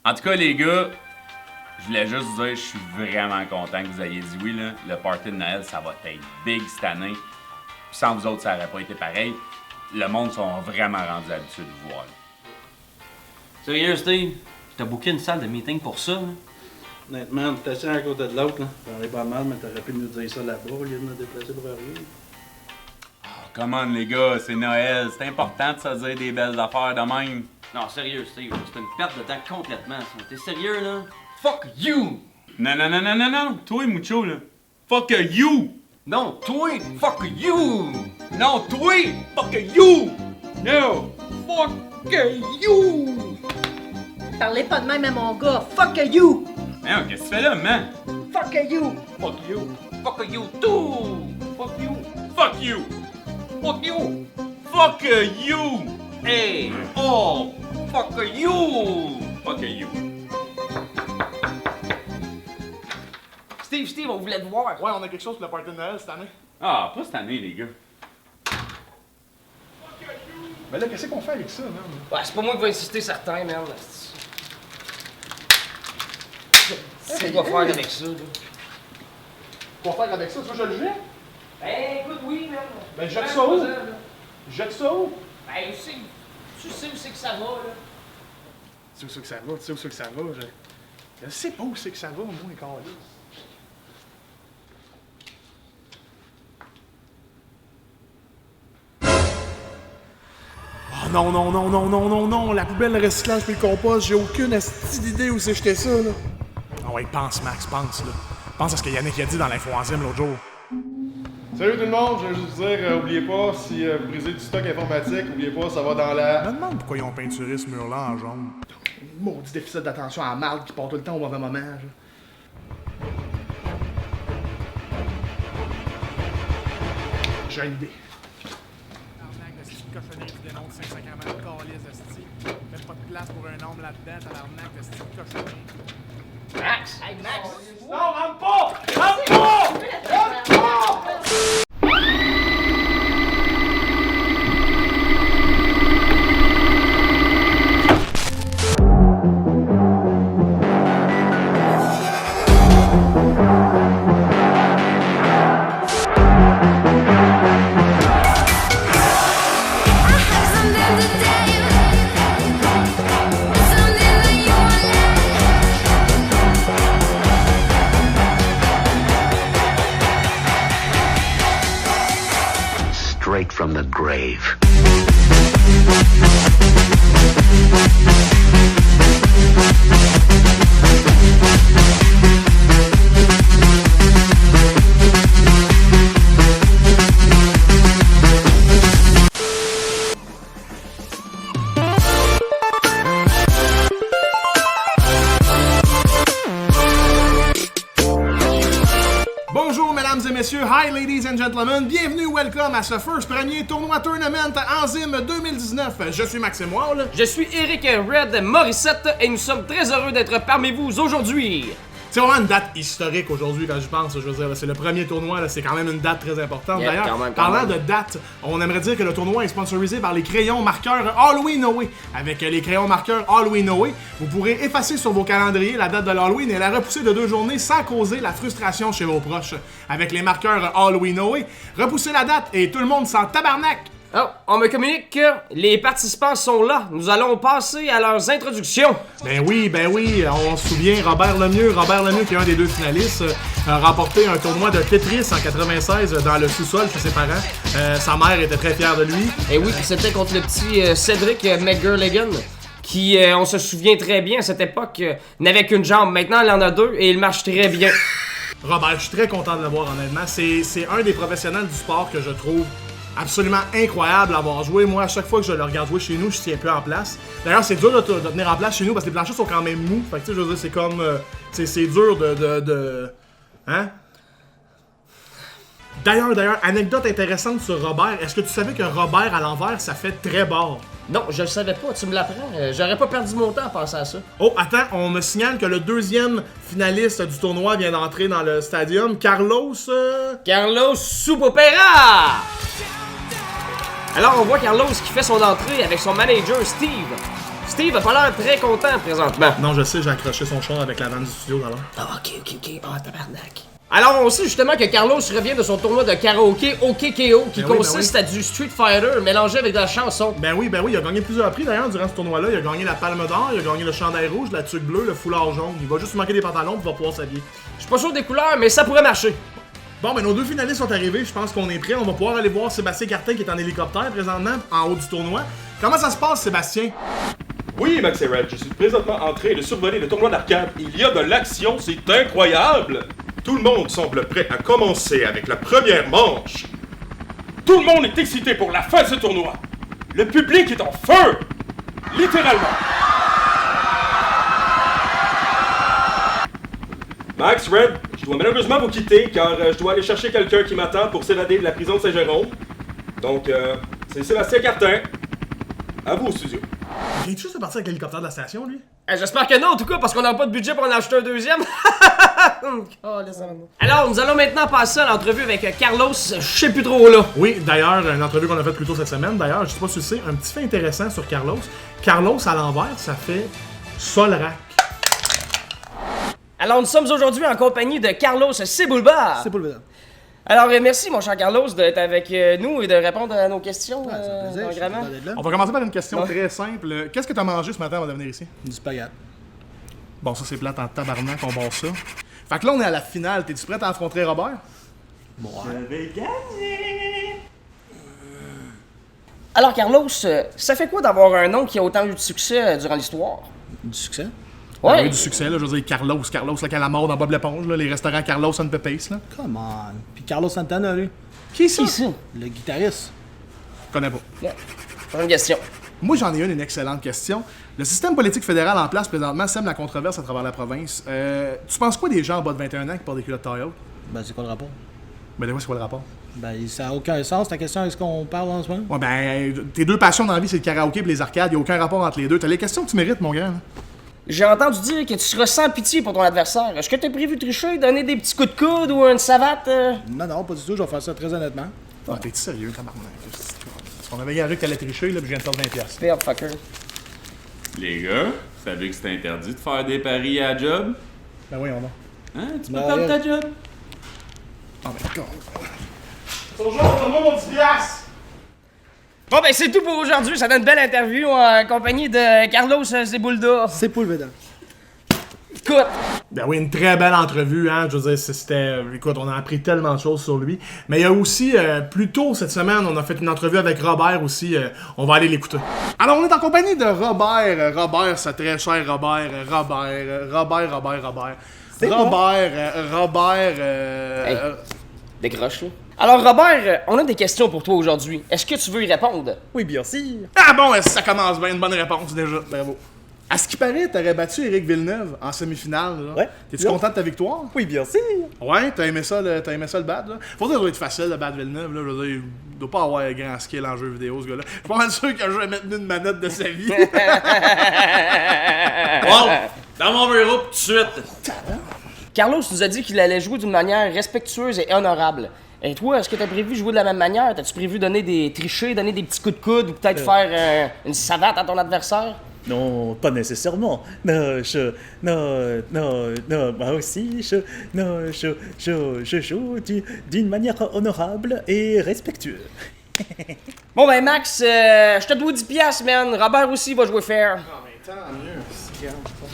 En tout cas, les gars, je voulais juste vous dire, je suis vraiment content que vous ayez dit oui, là. Le party de Noël, ça va être big cette année. Puis sans vous autres, ça aurait pas été pareil. Le monde sont vraiment rendus habitués de vous voir. Sérieux, Steve? T'as booké une salle de meeting pour ça, là? Honnêtement, t'es assis à côté de l'autre, là. T'en es pas mal, mais t'aurais pu nous dire ça là-bas au lieu de nous déplacer pour rien. Oh, come on, les gars, c'est Noël. C'est important de se dire des belles affaires de même. Non, sérieux, Steve, c'est une perte de temps complètement, ça. T'es sérieux, là? Fuck you! Non. Toi, Mucho, là. Fuck you! Non, toi, fuck you! Non, toi! Fuck you! No! Fuck you! Parlez pas de même à mon gars. Fuck you! Hein, qu'est-ce que tu fais là, man? Fuck you! Fuck you! Fuck you too! Fuck you! Fuck you! Fuck you! Fuck you! Hey! Oh! Fuck you! Fuck you! Steve, on voulait te voir! Ouais, on a quelque chose pour le party de Noël cette année. Ah, pas cette année, les gars. Ben là, qu'est-ce qu'on fait avec ça, man? Ouais, c'est pas moi qui vais insister certains, man. C'est quoi faire avec ça, là? Quoi faire avec ça? Tu veux que je le jette? Ben, écoute, oui, man. Ben, jette ça où? Jette ça où? Ben, tu sais où c'est que ça va, là. Tu sais où c'est que ça va? Tu sais où c'est que ça va? Je sais pas où c'est que ça va, moi, les câlisses. Oh non, la poubelle, le recyclage puis le compost, j'ai aucune esti d'idée où c'est jeter ça, là. Ah ouais, pense, Max, pense, là. Pense à ce que Yannick a dit dans l'info-enzyme l'autre jour. Salut tout le monde, je veux juste vous dire, oubliez pas, si vous brisez du stock informatique, oubliez pas, ça va dans la... Je me demande pourquoi ils ont peinturé ce mur-là en jaune. Maudit déficit d'attention à marde qui part tout le temps au mauvais moment, J'ai une idée. Cochonnerie du dénonce Saint-Sacrement, calice esti. Faites pas de place pour un homme là-dedans, tabarnak de style cochonnerie. Max! Hey, Max! Non, rentre pas! Rentre pas! Rentre pas! Straight from the grave. Bonjour mesdames et messieurs, hi ladies and gentlemen, bienvenue, welcome à ce premier tournoi tournament Enzyme 2019. Je suis Maxime Wall. Je suis Eric Red Morissette et nous sommes très heureux d'être parmi vous aujourd'hui. C'est vraiment une date historique aujourd'hui quand je pense, je veux dire, c'est le premier tournoi, là, c'est quand même une date très importante. Yeah, D'ailleurs, quand même. parlant de date, on aimerait dire que le tournoi est sponsorisé par les crayons marqueurs Halloween Away. Avec les crayons marqueurs Halloween Away, vous pourrez effacer sur vos calendriers la date de l'Halloween et la repousser de 2 journées sans causer la frustration chez vos proches. Avec les marqueurs Halloween Away, repoussez la date et tout le monde s'en tabarnak! Oh, on me communique que les participants sont là. Nous allons passer à leurs introductions. Ben oui, on se souvient, Robert Lemieux qui est un des 2 finalistes, a remporté un tournoi de Tetris en 96 dans le sous-sol chez ses parents. Sa mère était très fière de lui. Et oui, c'était contre le petit Cédric McGurligan, qui, on se souvient très bien, à cette époque, n'avait qu'une jambe. Maintenant, il en a 2 et il marche très bien. Robert, je suis très content de le voir, honnêtement. C'est un des professionnels du sport que je trouve absolument incroyable à avoir joué. Moi, à chaque fois que je le regarde jouer chez nous, je tiens plus en place. D'ailleurs, c'est dur de tenir en place chez nous parce que les planchers sont quand même mous. Fait que tu sais, je veux dire, c'est comme... c'est dur de... Hein? D'ailleurs, anecdote intéressante sur Robert. Est-ce que tu savais que Robert, à l'envers, ça fait très bord? Non, je le savais pas, tu me l'apprends. J'aurais pas perdu mon temps à penser à ça. Oh, attends, on me signale que le 2e finaliste du tournoi vient d'entrer dans le stadium. Carlos... Carlos Soupopera! Alors, on voit Carlos qui fait son entrée avec son manager Steve. Steve a pas l'air très content présentement. Non, je sais, j'ai accroché son char avec la vanne du studio alors. Ah, ok. Ah, tabarnak. Alors, on sait justement que Carlos revient de son tournoi de karaoké OKKO qui consiste à du Street Fighter mélangé avec de la chanson. Ben oui, il a gagné plusieurs prix d'ailleurs durant ce tournoi-là. Il a gagné la Palme d'Or, il a gagné le chandail rouge, la tuque bleue, le foulard jaune. Il va juste manquer des pantalons pour pouvoir s'habiller. Je suis pas sûr des couleurs, mais ça pourrait marcher. Bon, ben nos deux finalistes sont arrivés, je pense qu'on est prêts. On va pouvoir aller voir Sébastien Cartin qui est en hélicoptère présentement en haut du tournoi. Comment ça se passe, Sébastien? Oui, Max et Red, je suis présentement en train de survoler le tournoi d'arcade. Il y a de l'action, c'est incroyable! Tout le monde semble prêt à commencer avec la première manche. Tout le monde est excité pour la fin de ce tournoi. Le public est en feu! Littéralement. Max, Red, je dois malheureusement vous quitter car je dois aller chercher quelqu'un qui m'attend pour s'évader de la prison de Saint-Jérôme. Donc, c'est Sébastien Cartin. À vous au studio. Il vient juste de partir avec l'hélicoptère de la station, lui? J'espère que non, en tout cas, parce qu'on n'a pas de budget pour en acheter un deuxième. Alors, nous allons maintenant passer à l'entrevue avec Carlos, je sais plus trop là. Oui, d'ailleurs, une entrevue qu'on a faite plus tôt cette semaine. D'ailleurs, je sais pas si tu sais, un petit fait intéressant sur Carlos. Carlos à l'envers, ça fait Solrac. Alors, nous sommes aujourd'hui en compagnie de Carlos Sebulba. C'est pas le vedette. Alors, merci, mon cher Carlos, d'être avec nous et de répondre à nos questions. Ouais, ça me plaisir, je suis vraiment. content d'être là. On va commencer par une question très simple. Qu'est-ce que t'as mangé ce matin avant de venir ici? Du spaghetti. Bon, ça c'est plate en tabarnak, on bat ça. Fait que là, on est à la finale. T'es-tu prêt à affronter Robert? Alors, Carlos, ça fait quoi d'avoir un nom qui a autant eu de succès durant l'histoire? Du succès? On a eu Ouais. du succès, là. Je veux dire, Carlos, là, qui a la mort dans Bob l'éponge, là, les restaurants Carlos and Pepe's, là. Come on. Puis Carlos Santana, lui. Qui est ça? Qui ça? Le guitariste. Je connais pas. Yeah. Bonne question. Moi, j'en ai une excellente question. Le système politique fédéral en place présentement sème la controverse à travers la province. Tu penses quoi des gens en bas de 21 ans qui portent des culottes taille haute? Ben, c'est quoi le rapport? Ben, dis-moi, c'est quoi le rapport? Ben, ça a aucun sens, ta question, est-ce qu'on parle en ce moment? Ouais, ben, tes deux passions dans la vie, c'est le karaoké et les arcades. Y a aucun rapport entre les deux. T'as les questions que tu mérites, mon gars. Là. J'ai entendu dire que tu seras sans pitié pour ton adversaire. Est-ce que t'as prévu de tricher, donner des petits coups de coude ou une savate? Non, pas du tout, je vais faire ça très honnêtement. Ah, t'es sérieux, tabarnak? Parce qu'on avait gagé que t'allais tricher, là, puis je viens de perdre 20$. Merde, fucker. Les gars, vous savez que c'est interdit de faire des paris à la job? Ben oui, on va. Hein? Tu peux Ben, perdre ta job? Ah, ben d'accord. Bonjour, donne-moi mon 10$! Bon, ben, c'est tout pour aujourd'hui. Ça donne une belle interview en compagnie de Carlos Sebulda. C'est pas le vedette. Écoute, Ben oui, une très belle entrevue, hein. Je veux dire, c'était. Écoute, on a appris tellement de choses sur lui. Mais il y a aussi, plus tôt cette semaine, on a fait une entrevue avec Robert aussi. On va aller l'écouter. Alors, on est en compagnie de Robert. Robert, c'est très cher, Robert. Robert. Hey. Décroche, là. Alors, Robert, on a des questions pour toi aujourd'hui. Est-ce que tu veux y répondre? Oui, bien sûr. Ah bon, ça commence bien, une bonne réponse déjà. Bravo. À ce qui paraît, t'aurais battu Éric Villeneuve en semi-finale. Là. Ouais. T'es-tu content de ta victoire? Oui, bien sûr. Ouais, t'as aimé ça le battre, là? Faut dire que ça doit être facile de battre Villeneuve, là. Je veux dire, il doit pas avoir un grand skill en jeu vidéo, ce gars-là. Je suis pas mal sûr qu'il a jamais tenu une manette de sa vie. Wow! Dans mon bureau, tout de suite! Carlos nous a dit qu'il allait jouer d'une manière respectueuse et honorable. Et toi, est-ce que t'as prévu jouer de la même manière? T'as-tu prévu donner des tricher, donner des petits coups de coude ou peut-être faire une savate à ton adversaire? Non, pas nécessairement. Moi aussi, je joue d'une manière honorable et respectueuse. Bon ben Max, je te dois 10$, man. Robert aussi va jouer fair. Non, mais tant mieux.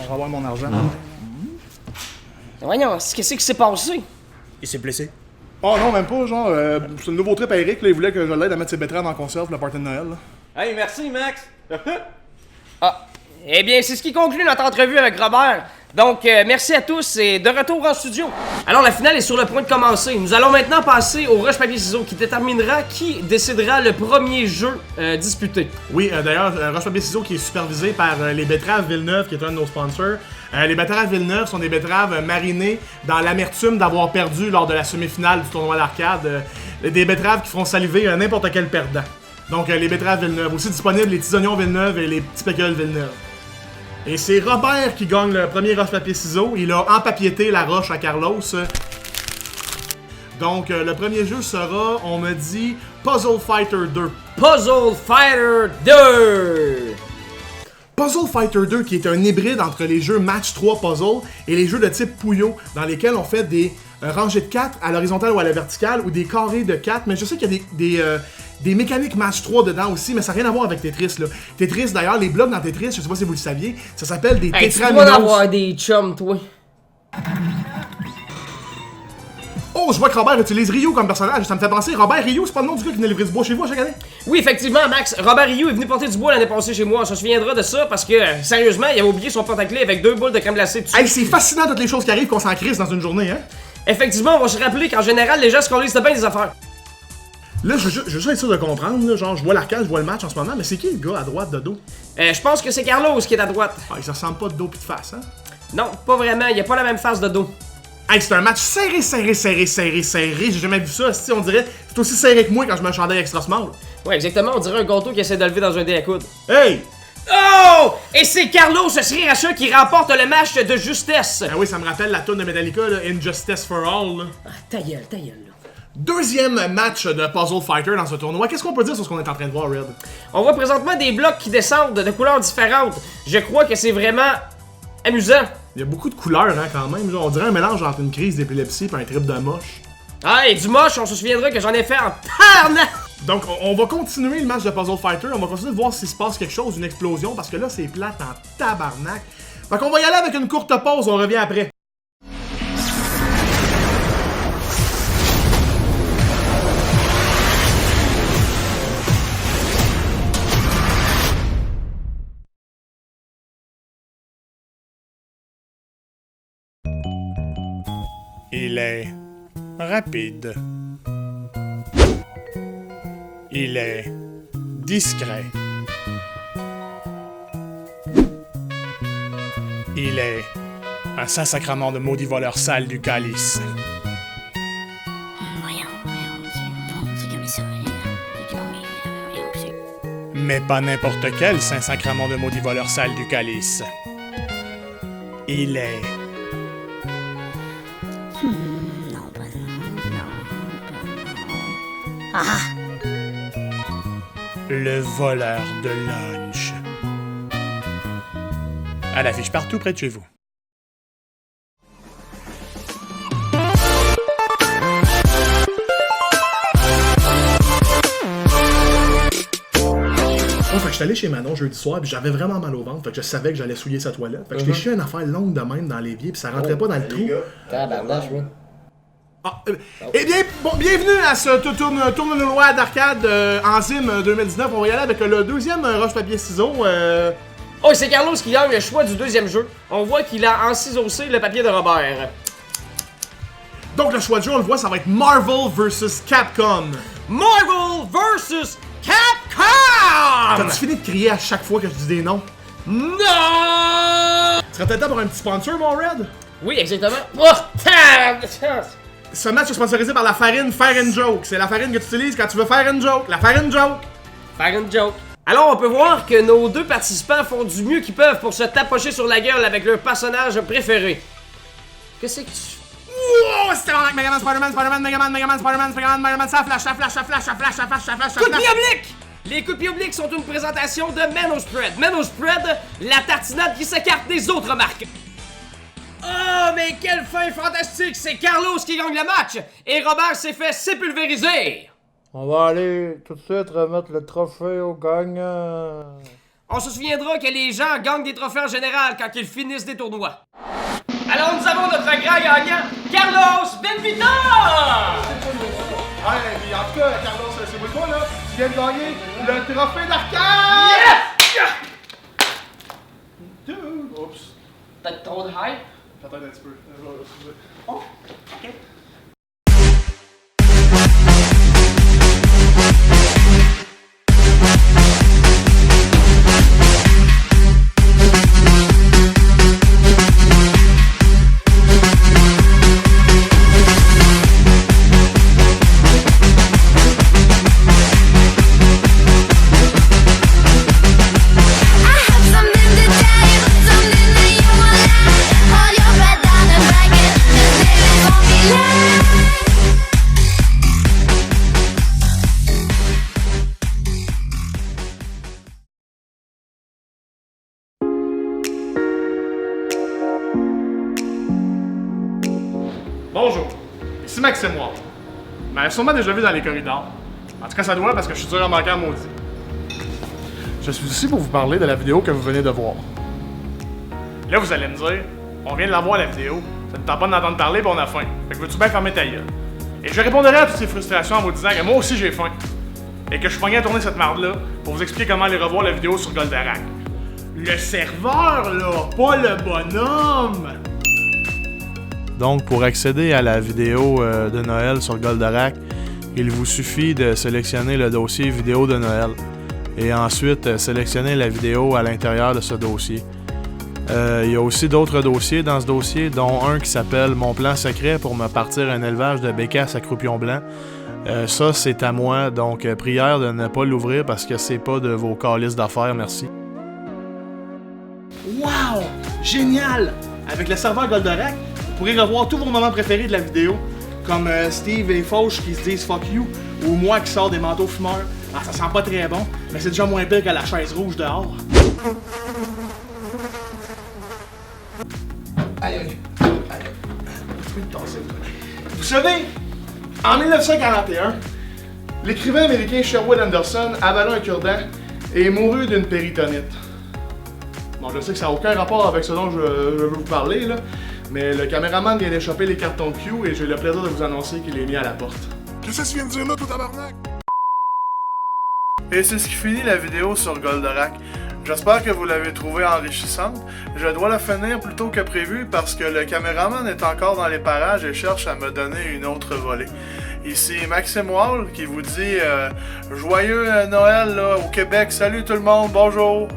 On va avoir mon argent. Voyons, qu'est-ce qui s'est passé? Il s'est blessé. Oh non, même pas, genre, c'est le nouveau trip à Eric, là, il voulait que je l'aide à mettre ses betteraves en conserve pour le party de Noël, là. Hey, merci, Max! Ah, eh bien, c'est ce qui conclut notre entrevue avec Robert. Donc, merci à tous et de retour en studio. Alors, la finale est sur le point de commencer. Nous allons maintenant passer au rush-papier-ciseaux qui déterminera qui décidera le premier jeu disputé. Oui, d'ailleurs, Roche Papier Ciseaux qui est supervisé par les Betteraves Villeneuve, qui est un de nos sponsors. Les Betteraves Villeneuve sont des betteraves marinées dans l'amertume d'avoir perdu lors de la semi-finale du tournoi d'arcade. Des betteraves qui feront saliver n'importe quel perdant. Donc, les Betteraves Villeneuve. Aussi disponibles les petits oignons Villeneuve et les petits pickles Villeneuve. Et c'est Robert qui gagne le premier roche-papier-ciseaux. Il a empapiété la roche à Carlos. Donc, le premier jeu sera, on me dit, Puzzle Fighter 2. Puzzle Fighter 2! Puzzle Fighter 2, qui est un hybride entre les jeux Match 3 Puzzle et les jeux de type Puyo, dans lesquels on fait des rangées de 4 à l'horizontale ou à la verticale, ou des carrés de 4, mais je sais qu'il y a des mécaniques Match 3 dedans aussi, mais ça n'a rien à voir avec Tetris, là. Tetris, d'ailleurs, les blocs dans Tetris, je sais pas si vous le saviez, ça s'appelle des Hey, tu dois tétraminos. avoir des chums, toi. Oh, je vois que Robert utilise Ryu comme personnage, ça me fait penser, Robert Ryu, c'est pas le nom du gars qui venait livrer du bois chez vous à chaque année? Oui, effectivement, Max. Robert Rioux est venu porter du bois l'année passée chez moi. On se souviendra de ça parce que, sérieusement, il avait oublié son porte-clés avec 2 boules de crème glacée dessus. Hey, c'est fascinant toutes les choses qui arrivent qu'on s'en crisse dans une journée, hein? Effectivement, on va se rappeler qu'en général, les gens se collisent bien des affaires. Là, je veux juste être sûr de comprendre, là, genre, je vois l'arcade, je vois le match en ce moment, mais c'est qui le gars à droite de dos? Je pense que c'est Carlos qui est à droite. Ah, il se ressemble pas de dos pis de face, hein? Non, pas vraiment. Il a pas la même face de dos. Hey, c'est un match serré, j'ai jamais vu ça, on dirait, c'est aussi serré que moi quand je mets un chandail extra small. Ouais, exactement. On dirait un gâteau qui essaie de lever dans un dé à coudre. Hey! Oh! Et c'est Carlos Sriracha qui remporte le match de justesse. Ah oui, ça me rappelle la toune de Metallica, là, Injustice for All, là. Ah, ta gueule, là. Deuxième match de Puzzle Fighter dans ce tournoi. Qu'est-ce qu'on peut dire sur ce qu'on est en train de voir, Red? On voit présentement des blocs qui descendent de couleurs différentes. Je crois que c'est vraiment amusant. Il y a beaucoup de couleurs, hein, quand même. Genre, on dirait un mélange entre une crise d'épilepsie et un trip de moche. Ah, et du moche, on se souviendra que j'en ai fait en tarnac! Donc, on va continuer le match de Puzzle Fighter. On va continuer de voir s'il se passe quelque chose, une explosion, parce que là, c'est plate en tabarnak. Fait qu'on va y aller avec une courte pause, on revient après. Il est rapide. Il est discret. Il est un saint-sacrement de maudit voleur sale du calice. Mais pas n'importe quel saint-sacrement de maudit voleur sale du calice. Il est... Le voleur de lunch. À l'affiche partout près de chez vous. Fait que j'étais allé chez Manon jeudi soir puis j'avais vraiment mal au ventre, fait que je savais que j'allais souiller sa toilette. Fait que je l'ai chié une affaire longue de même dans l'évier puis ça rentrait pas dans le trou. Eh bien, bon, bienvenue à ce tournoi d'arcade Enzyme 2019. On va y aller avec le deuxième roche-papier-ciseaux. Oh, et c'est Carlos qui gagne le choix du deuxième jeu. On voit qu'il a enciseaucé le papier de Robert. Donc le choix de jeu, on le voit, ça va être Marvel vs Capcom. Marvel vs Capcom! T'as-tu fini de crier à chaque fois que je dis des noms? Non! Tu serais peut-être temps pour un petit sponsor, mon Red? Oui, exactement. Oh, Ce match est sponsorisé par la farine Fair & Joke. C'est la farine que tu utilises quand tu veux faire une joke. La Fair & Joke. Fair & Joke. Alors, on peut voir que nos deux participants font du mieux qu'ils peuvent pour se tapocher sur la gueule avec leur personnage préféré. Qu'est-ce que tu... Wow! C'était Megaman, Spider-Man, Megaman, Spider-Man, ça flash. Coup de pied oblique! Les coups de pied obliques sont une présentation de Mano Spread. Mano Spread, la tartinade qui s'écarte des autres marques. Oh, mais quelle fin fantastique! C'est Carlos qui gagne le match! Et Robert s'est fait sépulvériser! On va aller tout de suite remettre le trophée au gagnant. On se souviendra que les gens gagnent des trophées en général quand ils finissent des tournois. Alors nous avons notre grand gagnant, Carlos Benvita! Ouais, puis en tout cas, Carlos, c'est moi là. Tu viens de gagner le trophée d'arcade! Yes! Oups. Peut-être trop de hype? Attends un petit peu. Oh, ok. Hold your breath down and break it. This baby's gonna be loud. Bonjour, ici Maxime Ward. Vous m'avez sûrement déjà vu dans les corridors. En tout cas, ça doit parce que je suis dur à manquer à maudit. Je suis ici pour vous parler de la vidéo que vous venez de voir. Là, vous allez me dire, on vient de la voir la vidéo, ça ne tente pas d'entendre parler puis on a faim. Fait que veux-tu bien fermer ta gueule? Et je répondrai à toutes ces frustrations en vous disant que moi aussi j'ai faim. Et que je suis pogné à tourner cette marde-là pour vous expliquer comment aller revoir la vidéo sur Goldorak. Le serveur, là, pas le bonhomme! Donc, pour accéder à la vidéo de Noël sur Goldorak, il vous suffit de sélectionner le dossier vidéo de Noël et ensuite sélectionner la vidéo à l'intérieur de ce dossier. Il y a aussi d'autres dossiers dans ce dossier, dont un qui s'appelle « Mon plan secret pour me partir un élevage de bécasses à croupion blanc ». Ça, c'est à moi, donc prière de ne pas l'ouvrir parce que c'est pas de vos calices d'affaires, merci. Wow! Génial! Avec le serveur Goldorak, vous pourrez revoir tous vos moments préférés de la vidéo, comme Steve et Fauche qui se disent « fuck you » ou moi qui sors des manteaux fumeurs. Ah, ça sent pas très bon, mais c'est déjà moins pire que la chaise rouge dehors. Allez. Vous savez, en 1941, l'écrivain américain Sherwood Anderson avala un cure-dent et mourut d'une péritonite. Bon, je sais que ça n'a aucun rapport avec ce dont je veux vous parler, là, mais le caméraman vient d'échapper les cartons Q et j'ai le plaisir de vous annoncer qu'il est mis à la porte. Qu'est-ce que tu viens de dire là, tout tabarnak? Et c'est ce qui finit la vidéo sur Goldorak. J'espère que vous l'avez trouvée enrichissante. Je dois la finir plus tôt que prévu parce que le caméraman est encore dans les parages et cherche à me donner une autre volée. Ici Maxime Wall qui vous dit joyeux Noël là, au Québec. Salut tout le monde, bonjour!